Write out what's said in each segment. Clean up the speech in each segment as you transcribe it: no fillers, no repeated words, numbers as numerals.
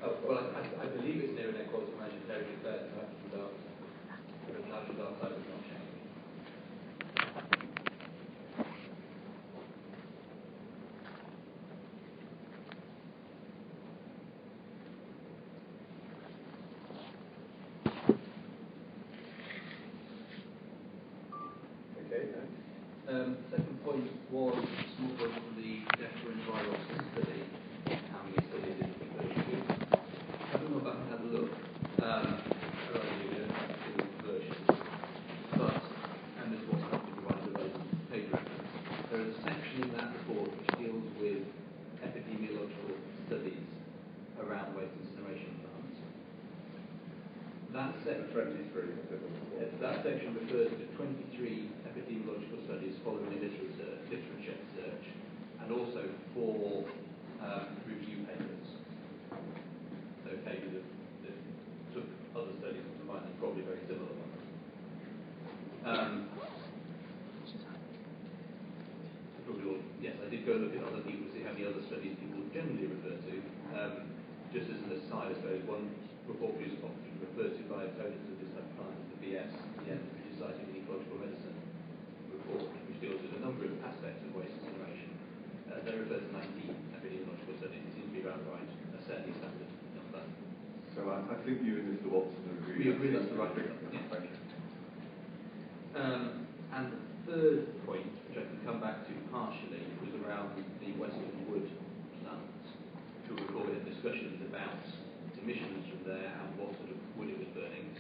Oh, well, I believe it's near an air quality management area declared nitrogen dioxide, but nitrogen dioxide has not changed. Second point was a small point from the Dexter environmental study. How many studies it refers to? I don't know if I can have a look. Versions. But, and this was helped to provide the relevant page reference, there is a section in that report which deals with epidemiological studies around waste incineration plants. That section refers to 23 epidemiological studies following a literature search, and also 4 review papers. So papers that took other studies and combined them, probably very similar ones. Yes, I did go look at other people to see how many other studies people generally refer to. Just as an aside, I suppose, one report is often referred to by opponents of this client, the BS, which is cited in Ecological Medicine report, which deals with a number of aspects of waste incineration. They refer to 19 epidemiological studies. It seems to be about right, a fairly standard number. So I think you and Mr. Watson agree. We agree that's the right number. Yes. Thank you. And the third point, which I can come back to partially, was around the Western Wood plants. You'll recall we had discussions about emissions from there and what sort of wood it was burning.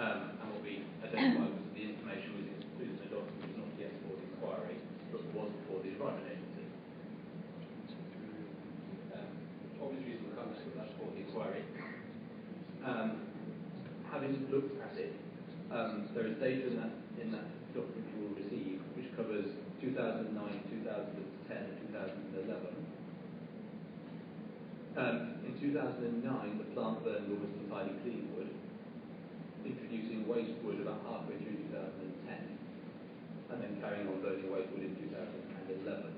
And what we identified was that the information was included in the document was not yet for the inquiry, but was for the Environment Agency. Obvious reason we'll come to that for the inquiry. Having looked at it, there is data in that document you will receive, which covers 2009, 2010, and 2011. In 2009, the plant burned almost entirely clean wood, introducing waste wood about halfway through 2010, and then carrying on burning waste wood in 2011.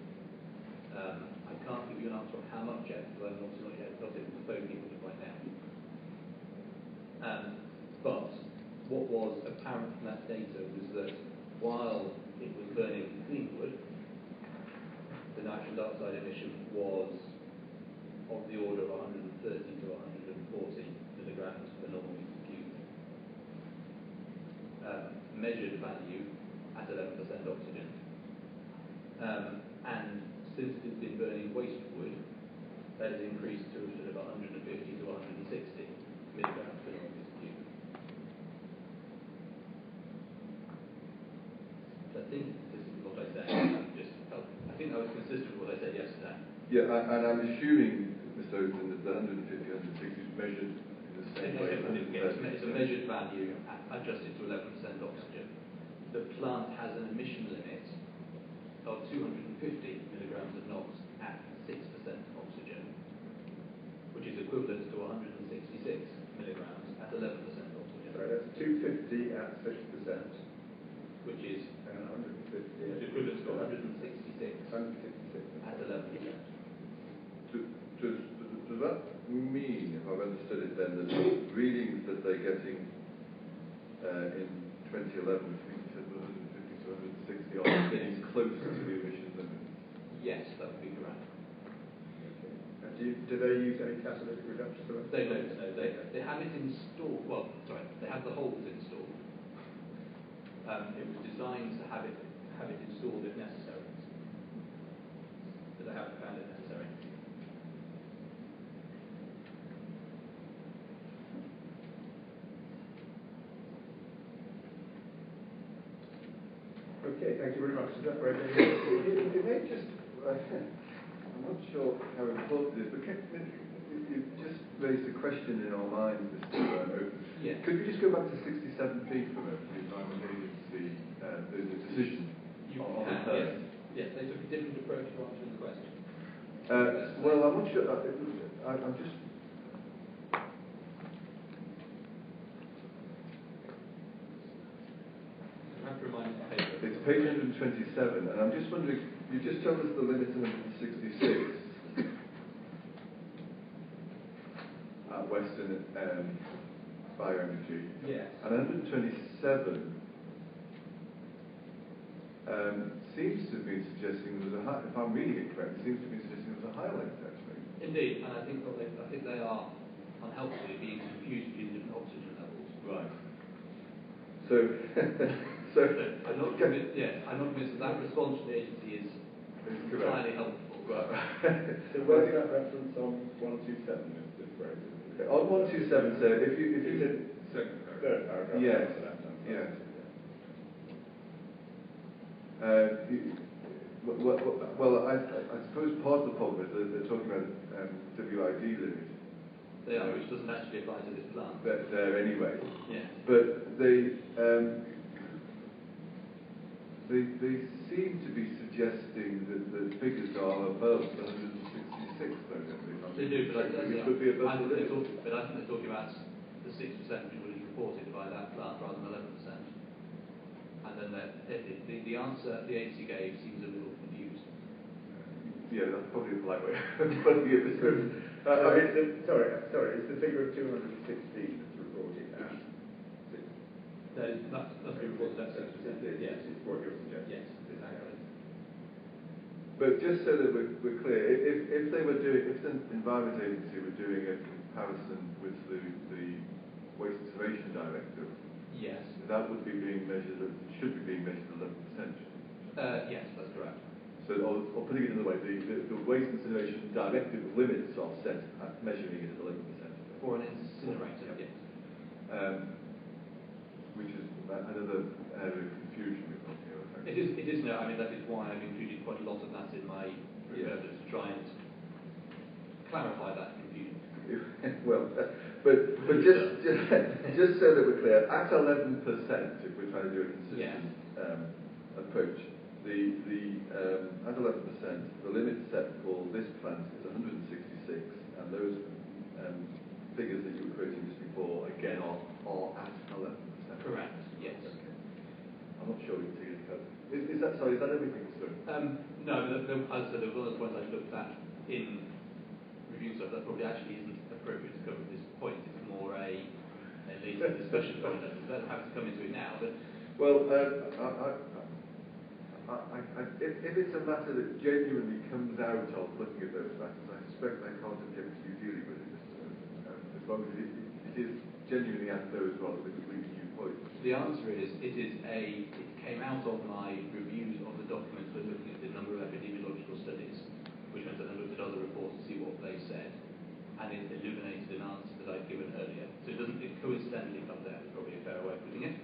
I can't give you an answer on how much yet, because I'm also not yet got it to phone people to find out. But what was apparent from that data was that while it was burning clean wood, the nitrogen dioxide emission was of the order of 130 to 140 milligrams per normal meter cubed. Measured value at 11% oxygen. And since it's been burning waste wood, that has increased to sort of 150 to 160 milligrams per normal meter cubed. So I think this is what I said. I think that was consistent with what I said yesterday. Yeah, and I'm assuming, Mr. Oaten, that the 150, 160 is measured in the same way. It's a measured value adjusted to 11% oxygen. The plant has an emission limit of 250 milligrams of NOx at 6% oxygen, which is equivalent to 166 milligrams at 11% oxygen. Right, that's 250 at 6%. Which is 150 equivalent to 166 at 11%. Does that mean, if I've understood it then, that the readings that they're getting in 2011, which I think you said 150 to 160, are getting closer to the emission limit? Yes, that would be correct. Okay. Do they use any catalytic reduction to it? They don't, no. They have it installed. Well, sorry, they have the holes installed. It was designed to have it installed if necessary. But they haven't found it necessary. Okay, thank you very much. Is that right? It may just, I'm not sure how important it is, but you've just raised a question in our minds, Mr. Oaten. Yes. Could you just go back to 67p for a minute, the Environment Agency, the decision on the permit? Yes, they took a different approach to answering the question. Well, I'm not sure. I'm just. It's page 127, and I'm just wondering, you just told us the limit is 166. at Western Bioenergy. Yes. And 127 seems to be suggesting there was a high, if I'm reading it correctly, seems to be suggesting there was a higher length actually. Indeed, and I think they are unhelpfully being confused between different oxygen levels. Right. So, I'm not convinced. Yes, I'm not convinced that response from the agency is entirely helpful. Right. So where's that reference on 127? This phrase? On 127, sir, if you Second paragraph. Third paragraph. yes, on the left-hand side. yes. Well, I suppose part of the problem is that they're talking about WID limit. They are, which doesn't actually apply to this plant. There anyway. Yes. But they seem to be suggesting that the figures are above the 166, though, don't they? They do, but Which would be above the limit. But I think they're talking about the 6% which would be reported by that plant rather than 11%. And then the answer the agency gave seems a little confused. Yeah, that's probably the polite way of putting it. Sorry, it's the figure of 216 that's reported as 6%. That's been reported at 6%. Yes. It's what you're suggesting. Yes, exactly. But just so that we're clear, if the Environment Agency were doing a comparison with the Waste Incineration Directive, yes, that would be being measured, should be being measured at 11%. Yes, that's correct. So, or putting it another way, the Waste Incineration Directive limits are set at measuring it at 11%. For an incinerator, yes. Which is another area of confusion we've got here, I think. It is no, I mean, that is why I've included quite a lot of that in my report to try and clarify that confusion. Well, but just so that we're clear, at 11%, if we're trying to do a consistent approach, at 11%, the limit set for this plant is 166, and those figures that you were quoting just before, again, are at 11%. Correct, yes. Okay. I'm not sure we can take it further. Is that everything, sir? No, but as I said, there was one of the points I looked at in review stuff that probably actually isn't appropriate to cover at this point. It's more a later discussion point. I don't have to come into it now, but... Well, if it's a matter that genuinely comes out of looking at those matters, I suspect I can't object to you dealing with it, as long as it is genuinely at those rather than completely new points. The answer is, it came out of my reviews of the documents when looking at the number of epidemiological studies, which meant that I looked at other reports to see what they said, and it illuminated an answer that I'd given earlier. So it coincidentally comes out, is probably a fair way of putting it.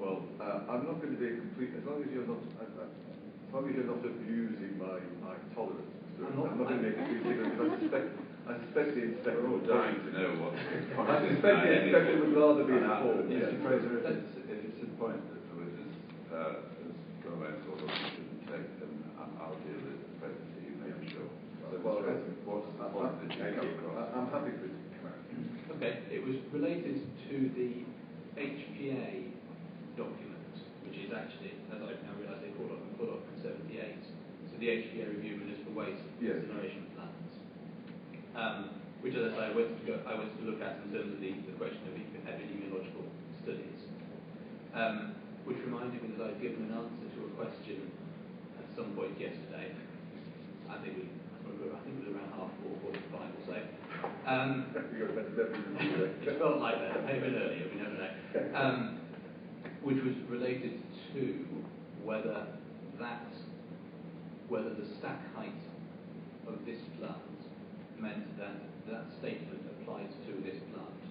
Well, I'm not going to be a complete, as long as you're not abusing my tolerance. I'm not going to be a complete stickler, because I suspect the inspector. We're all dying to know what. I suspect the inspector would rather be informed. Mr. Fraser, if it's a point that the witness has gone away and thought, well, you shouldn't take them, I'll deal with it presently, you may be sure. So well, what's the point that you come across? I'm happy for it to come out. Okay, it was related to the HPA document, which is actually, as I now realise, they call it document 78. So the HPA review was for waste incineration plants, which, as I say, I went to look at in terms of the question of epidemiological studies, which reminded me that I'd given an answer to a question at some point yesterday. I think it was around 4:45 or so. It felt like that. It may have been earlier. We never know. Which was related to whether the stack height of this plant meant that statement applied to this plant,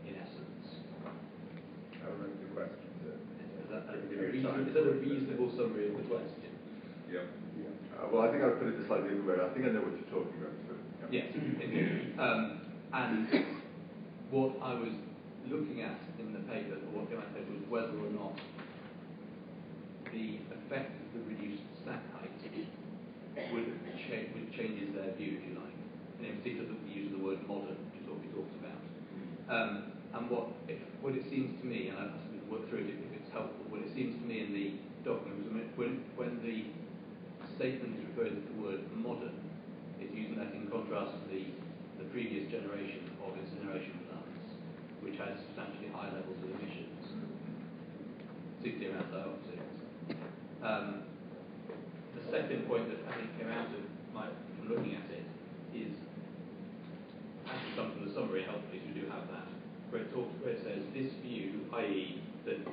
in essence. I remember the question, sir. Is that a reasonable summary of the question? Yeah. Well, I think I've put it slightly different way. I think I know what you're talking about. So, Yes, indeed. And what I was looking at in the paper, or what came out of the paper, was whether or not the effect of the reduced stack height would changes their view, if you like. And in particular, the use of the word modern, which is what we talked about. And what it seems to me, and I've to work through it if it's helpful, what it seems to me in the document was when the statement is referring to the word modern, it's using that in contrast to the previous generation of had substantially high levels of emissions, particularly around dioxins. The second point that I think came out of from looking at it is actually comes from the summary, helpfully, so we do have that, where it says this view, i.e. that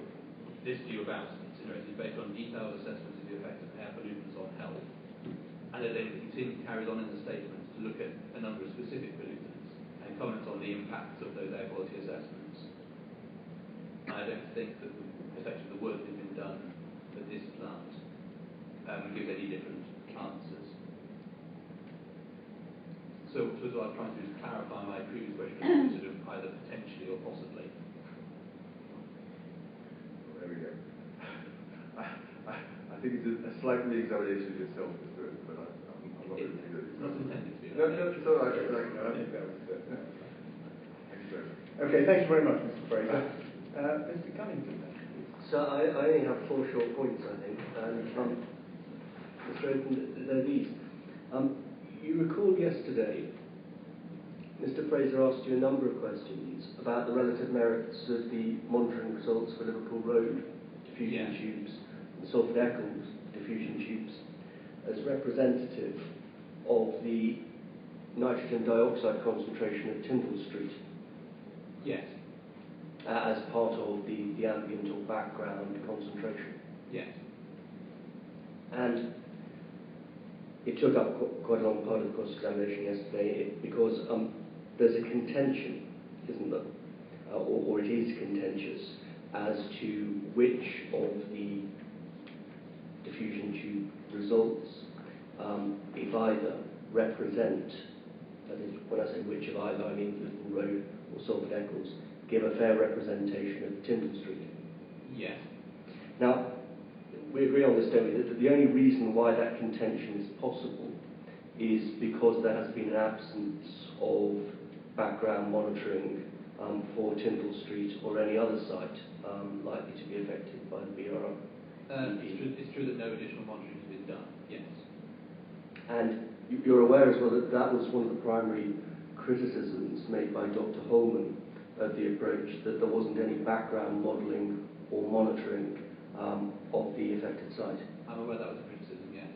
this view about incinerators is based on detailed assessments of the effects of air pollutants on health, and it then carries on in the statement to look at a number of specific pollutants and comments on the impacts of those air quality assessments. I don't think that effectively the work that has been done at this plant gives any different answers. So what I was trying to do is clarify my previous question, sort of either potentially or possibly. There we go. I think it's a slight re-examination of yourself, Mr. But I'm not going to do that. It's not intended to be. No, it's all right. I think that was it. Thanks very much. Okay, thank you very much, Mr. Fraser. Mr. Cunnington, then. So I only have 4 short points, I think. And Mr. Oaken, they're these. You recall yesterday, Mr. Fraser asked you a number of questions about the relative merits of the monitoring results for Liverpool Road diffusion tubes and Salford Eccles diffusion tubes as representative of the nitrogen dioxide concentration at Tyndall Street. Yes. As part of the ambient or background concentration. Yes. And it took up quite a long part of the cross-examination yesterday because there's a contention, isn't there, or it is contentious, as to which of the diffusion tube results, if either, represent, that is, when I say which of either, I mean Liverpool Road or Salford Eccles, give a fair representation of Tyndall Street. Yes. Now, we agree on this, don't we, that the only reason why that contention is possible is because there has been an absence of background monitoring for Tyndall Street or any other site likely to be affected by the BRR. It's true that no additional monitoring has been done, yes. And you're aware as well that that was one of the primary criticisms made by Dr. Holman of the approach, that there wasn't any background modelling or monitoring of the affected site. I'm aware that was a criticism, yes.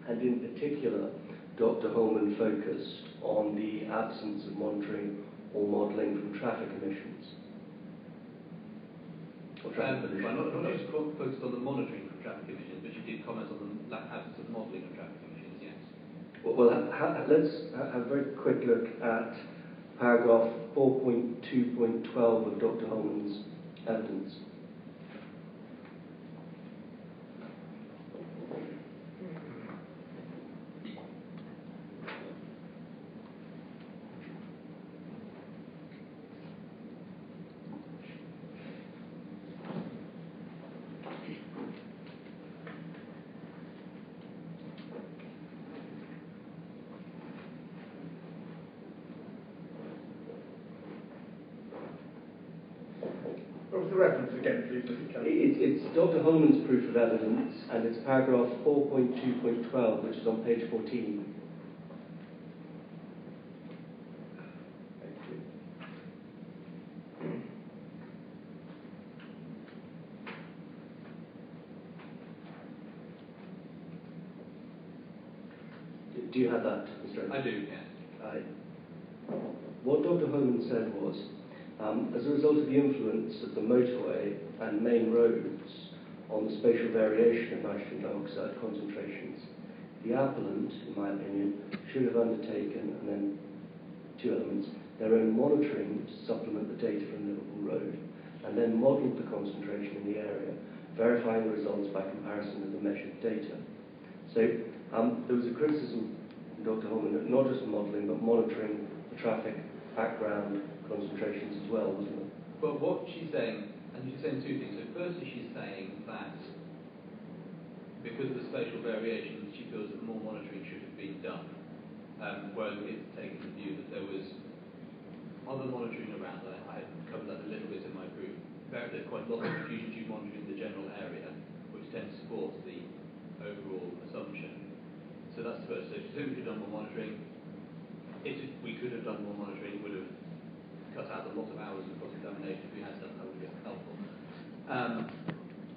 And in particular, Dr. Holman focused on the absence of monitoring or modelling from traffic emissions. Or traffic pollution. Not just focused on the monitoring from traffic emissions, but you did comment on the absence of modelling of traffic emissions, yes. Well, let's have a very quick look at paragraph 4.2.12 of Dr. Holman's evidence. What was the reference again, please, Mr. Cunnington? It's Dr. Holman's proof of evidence, and it's paragraph 4.2.12, which is on page 14. Thank you. Do you have that, Mr. Oaken? I do, yes. What Dr. Holman said was, as a result of the influence of the motorway and main roads on the spatial variation of nitrogen dioxide concentrations, the appellant, in my opinion, should have undertaken, and then 2 elements, their own monitoring to supplement the data from Liverpool Road, and then modelled the concentration in the area, verifying the results by comparison with the measured data. So there was a criticism from Dr. Holman, not just modelling, but monitoring the traffic background concentrations as well, wasn't it? Well, what she's saying, and she's saying 2 things. So firstly, she's saying that because of the spatial variations, she feels that more monitoring should have been done. Whereas it's taken the view that there was other monitoring around there. I covered that a little bit in my group. There's quite a lot of diffusion tube monitoring in the general area, which tends to support the overall assumption. So that's the first. So she said we could have done more monitoring. If we could have done more monitoring, it would have cut out a lot of hours of cross-examination if we had done. That would be helpful.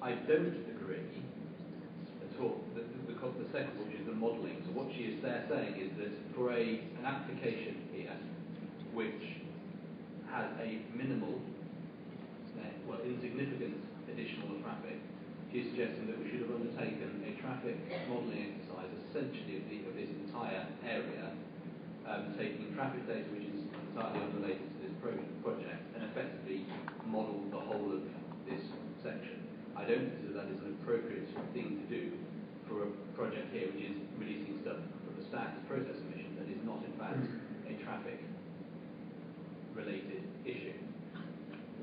I don't agree at all. The second one is the modelling. So what she is there saying is that for an application here which has a minimal, insignificant additional traffic, she's suggesting that we should have undertaken a traffic modelling exercise essentially of this entire area, taking traffic data which is entirely unrelated to this project and effectively model the whole of this section. I don't consider that is an appropriate thing to do for a project here which is releasing stuff from the stack as process emissions and is not in fact a traffic related issue.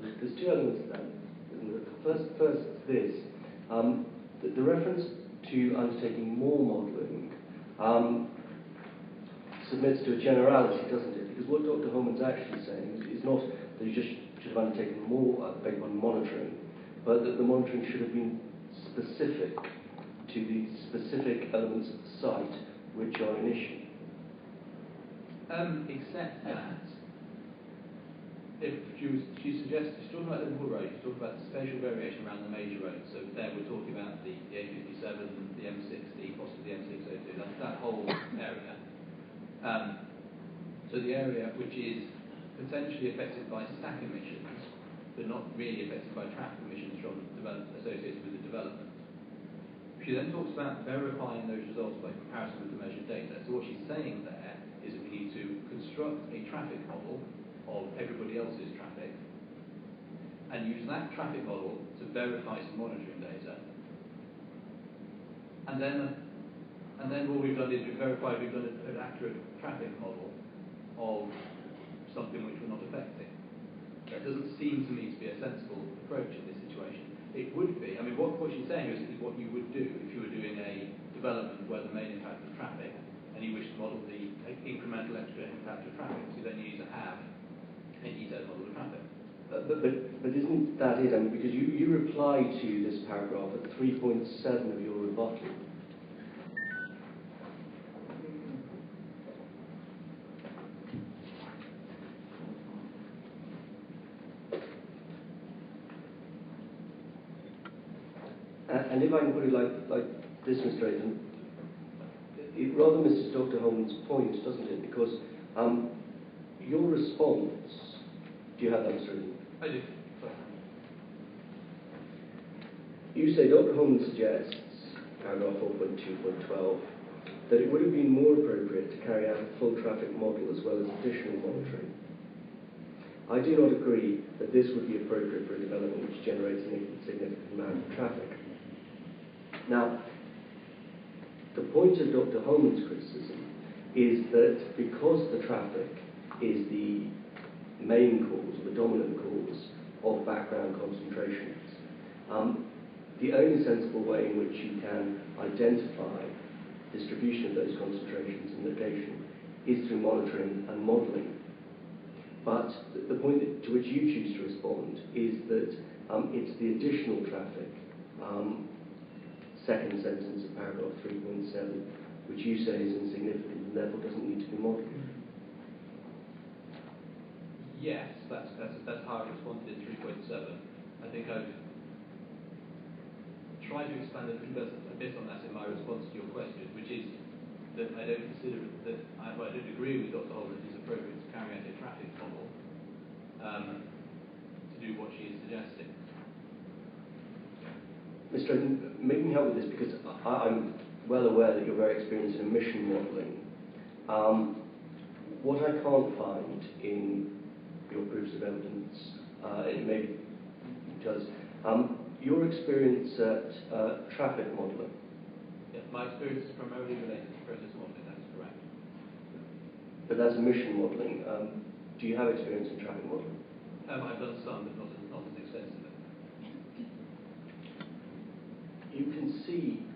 There's two elements to that. First this. The reference to undertaking more modelling submits to a generality, doesn't it? Because what Dr. Holman's actually saying is not that you just should have undertaken more monitoring, but that the monitoring should have been specific to the specific elements of the site which are an issue. Except that if she suggests, she's talking about Liverpool Road, she's talking about the spatial variation around the major roads. So there we're talking about the A57, the M60, possibly the M602, that whole area. So the area which is potentially affected by stack emissions, but not really affected by traffic emissions from associated with the development. She then talks about verifying those results by comparison with the measured data. So what she's saying there is that we need to construct a traffic model of everybody else's traffic and use that traffic model to verify some monitoring data. And then what we've done is we've verified we've done an accurate traffic model of something which we're not affecting. That doesn't seem to me to be a sensible approach in this situation. It would be, I mean, what she's saying is what you would do if you were doing a development where the main impact was traffic and you wish to model the incremental extra impact of traffic. So then you need to have a detailed model of traffic. But isn't that it? I mean, because you reply to this paragraph at 3.7 of your rebuttal. And if I can put it like this, Mr. Aiton, it rather misses Dr. Holman's point, doesn't it? Because your response, do you have that, Mr. Aiton? I do. Sorry. You say Dr. Holman suggests, paragraph 4.2.12, that it would have been more appropriate to carry out a full traffic model as well as additional monitoring. I do not agree that this would be appropriate for a development which generates a significant amount of traffic. Now, the point of Dr. Holman's criticism is that because the traffic is the main cause, or the dominant cause, of background concentrations, the only sensible way in which you can identify distribution of those concentrations and location is through monitoring and modelling. But the point to which you choose to respond is that it's the additional traffic, second sentence of paragraph 3.7, which you say is insignificant and therefore doesn't need to be modelled. Yes, that's how I responded in 3.7. I think I've tried to expand a bit on that in my response to your question, which is that I don't consider that I don't agree with Dr. Holman that it's appropriate to carry out a traffic model to do what she is suggesting. Mr. Aiton, make me help with this because I'm well aware that you're very experienced in emission modelling. What I can't find in your proofs of evidence, it may be because your experience at traffic modelling. Yes, my experience is primarily related to process modelling, that is correct. But that's emission modelling. Do you have experience in traffic modelling? I've done some, but not as extensively. You can see,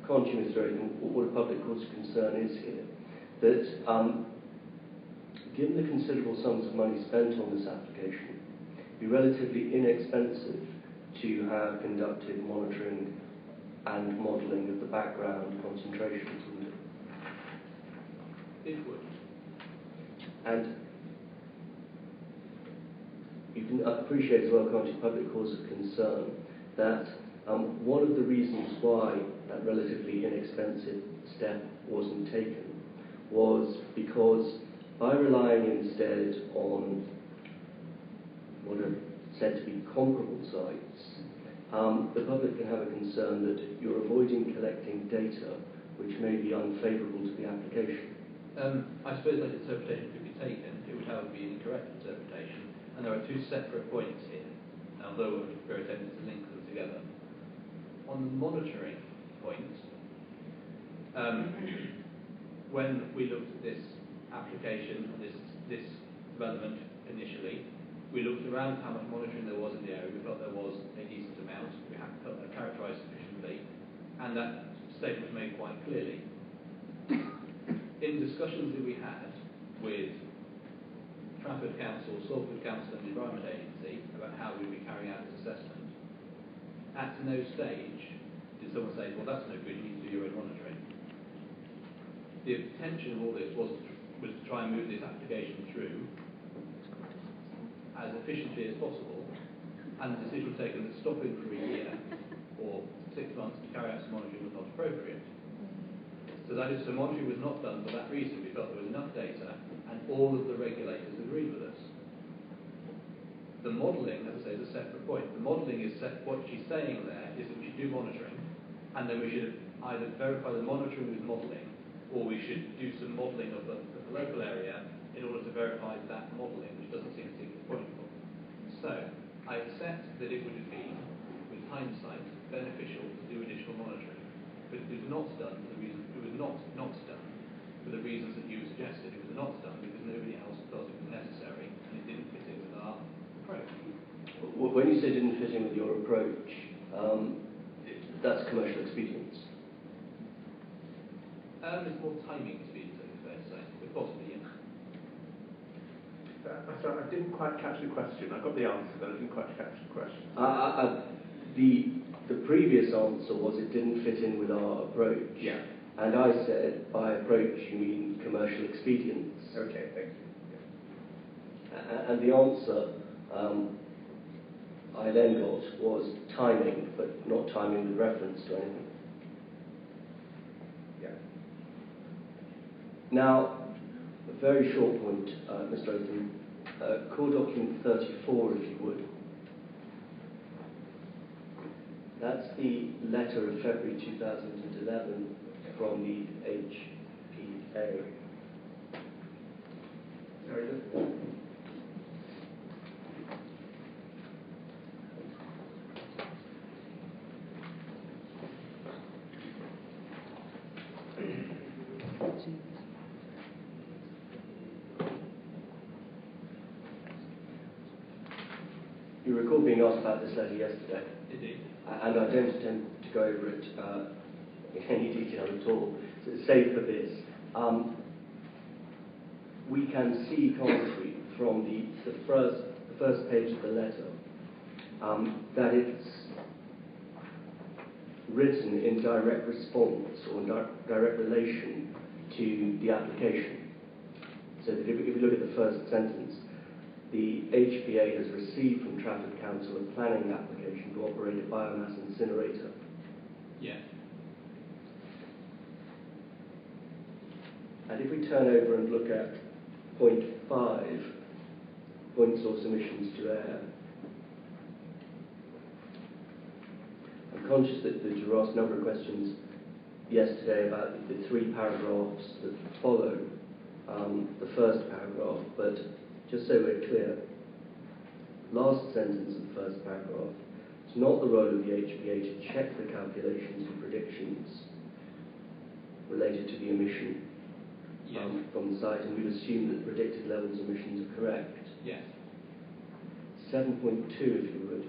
can't you, Mr. Aiton, what a public cause of concern is here, that given the considerable sums of money spent on this application, it would be relatively inexpensive to have conducted monitoring and modelling of the background concentrations, wouldn't it? It would. And you can appreciate as well, can't you, public cause of concern, that one of the reasons why that relatively inexpensive step wasn't taken was because by relying instead on what are said to be comparable sites, the public can have a concern that you're avoiding collecting data which may be unfavourable to the application. I suppose that interpretation could be taken. It would, however, be an incorrect interpretation. And there are two separate points here, although we're attempting to link them together. On the monitoring point, when we looked at this application and this development initially, we looked around how much monitoring there was in the area. We felt there was a decent amount. We had felt that characterised sufficiently, and that statement was made quite clearly. In discussions that we had with Trafford Council, Salford Council and the Environment Agency about how we would be carrying out this assessment, at no stage did someone say, well, that's no good, you need to do your own monitoring. The intention of all this was to try and move this application through as efficiently as possible, and the decision was taken that stopping for a year or 6 months to carry out some monitoring was not appropriate. So that is, so monitoring was not done for that reason. We felt there was enough data, and all of the regulators agreed with us. The modelling, as I say, is a separate point. The modelling is what she's saying there is that we should do monitoring, and then we should either verify the monitoring with modelling, or we should do some modelling of the local area in order to verify that modelling, which doesn't seem to be the point. So I accept that it would have been, with hindsight, beneficial to do additional monitoring, but it was not done for the reason it was not done for the reasons that you suggested. It was not done because nobody else felt it was necessary, and it didn't fit in with our approach. When you say didn't fit in with your approach, that's commercial expedience. It's more timing expedience, I think it's fair to say, but possibly, yes. Sorry, I didn't quite catch the question. I got the answer, but I didn't quite catch the question. The previous answer was it didn't fit in with our approach. Yeah. And I said, by approach, you mean commercial expedience. Okay, thank you. Yeah. And the answer I then got was timing, but not timing with reference to anything. Yeah. Now, a very short point, Mr. Oakham. Core document 34, if you would. That's the letter of February 2011 from the HPA. Sorry, just... You recall being asked about this letter yesterday. Indeed. And I don't intend to go over it in any detail at all, save for this. We can see, can't we, from the first page of the letter, that it's written in direct response or in direct relation to the application. So that if you look at the first sentence, the HPA has received from Trafford Council a planning application to operate a biomass incinerator. Yeah. And if we turn over and look at point 5, point source emissions to air, I'm conscious that you were asked a number of questions yesterday about the 3 paragraphs that follow the first paragraph, but just so we're clear, last sentence of the first paragraph, it's not the role of the HPA to check the calculations and predictions related to the emission from the site, and we'd assume that predicted levels of emissions are correct. Yes. 7.2, if you would.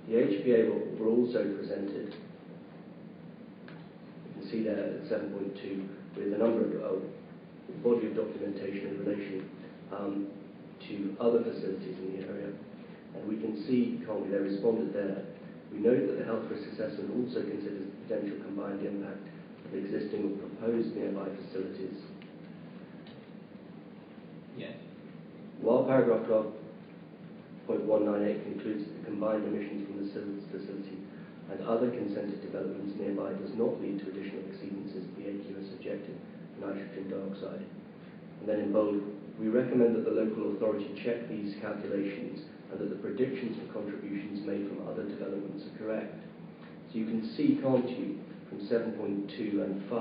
The HPA were also presented, you can see there at 7.2, with a number of body of documentation in relation to other facilities in the area. And we can see, can't we, they responded there. We note that the health risk assessment also considers the potential combined impact of existing or proposed nearby facilities. Yes. While paragraph 12.198 concludes that the combined emissions from the facility and other consented developments nearby does not lead to additional exceedances of the AQS objective for nitrogen dioxide. And then in bold, we recommend that the local authority check these calculations and that the predictions for contributions made from other developments are correct. So you can see, can't you, from 7.2 and 5,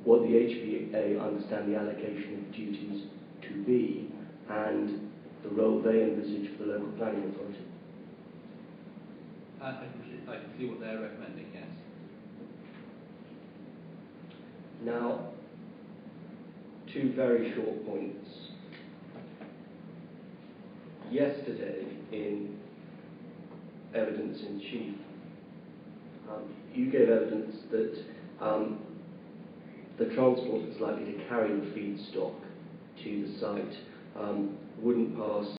what the HBA understand the allocation of duties to be and the role they envisage for the local planning authority. I can see what they're recommending, yes. Now, two very short points. Yesterday, in evidence in chief, you gave evidence that the transport that's likely to carry the feedstock to the site wouldn't pass